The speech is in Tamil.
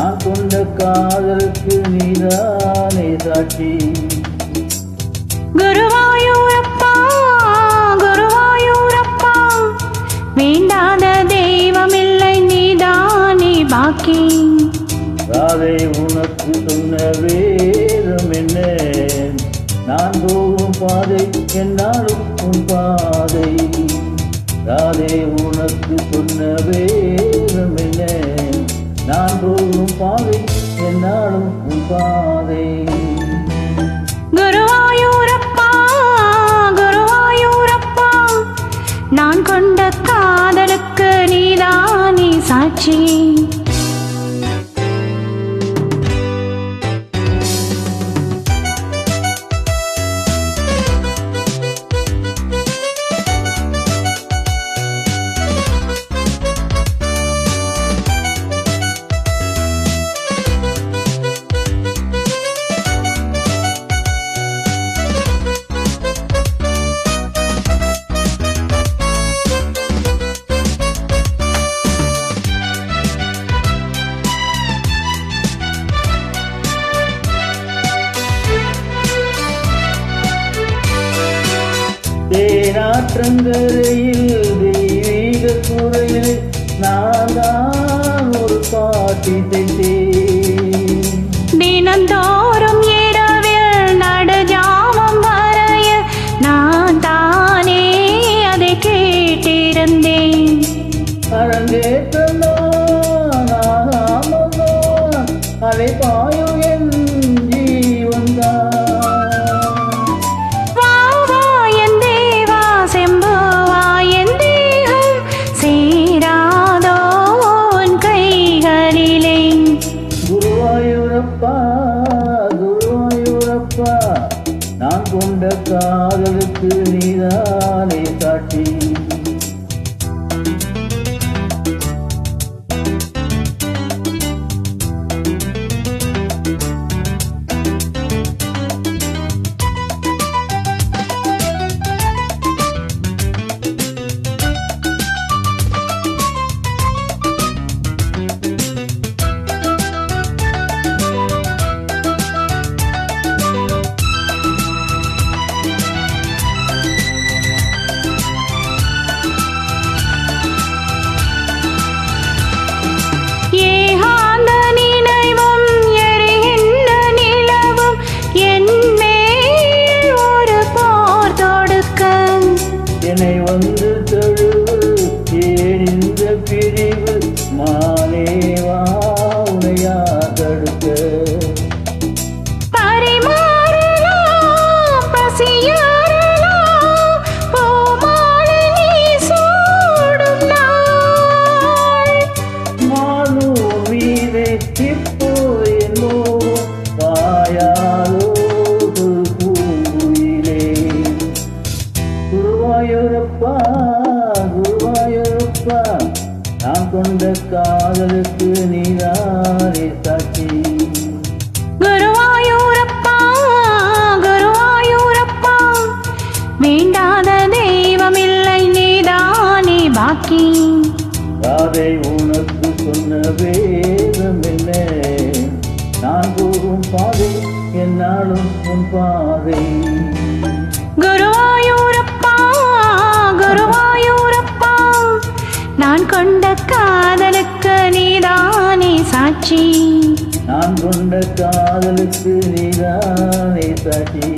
நான் கொண்ட காதலுக்கு நீதானே சாட்சி. குருவாயூரப்பா குருவாயூரப்பா, வேண்டாத தெய்வமில்லை நீதானே பாக்கி. ராதை உனக்கு சொன்ன வேதம் என்ன, நான் போகும் பாதை என்னாலும் உன் பாதை. ராதை உனக்கு சொன்ன வேதம் என்ன, நான் போகும் பாதை என்னாலும் உன் பாதை. குருவாயூரப்பா குருவாயூரப்பா, நான் கொண்ட காதலுக்கு நீதானே சாட்சி. தேனாற்றங்கரையில் தெய்வீக குறையில் நான் தான் ஒரு பாட்டி தைத்தேன். தினந்தோறும் இரவில் நடுஜாமம் வரைய நான் தானே அதை கேட்டிருந்தேன். அரங்கேற்றமா அதை பாயும் என் ஜீவன்தான். குருவாயூரப்பா நான் கொண்ட காதலுக்கு நீதானே சாட்சி. என்னை வந்து தழுவு ஏன் இந்த பிரிவு, மாலேவா உனையா தடுக்க. பரிமாறலாம் பசியாறலாம் பூமாலை நீ சூடும் நாள். மானு மீதே இப்போ என்னோ வாயாலோ பூயிலே. குருவாயூரப்பா குருவாயூரப்பா நான் கொண்ட காதலுக்கு நீதானே சாட்சி. குருவாயூரப்பா குருவாயூரப்பா, வேண்டாத தெய்வமில்லை நீதானே பாக்கி. ராதை உனக்கு சொன்ன வேதம் என்ன, நான் போகும் பாதை என்னாலும் உன் பாதை. குருவாயூரப்பா குருவாயூரப்பா, நான் கொண்ட காதலுக்கு நீதானே சாட்சி. நான் கொண்ட காதலுக்கு நீதானே சாட்சி.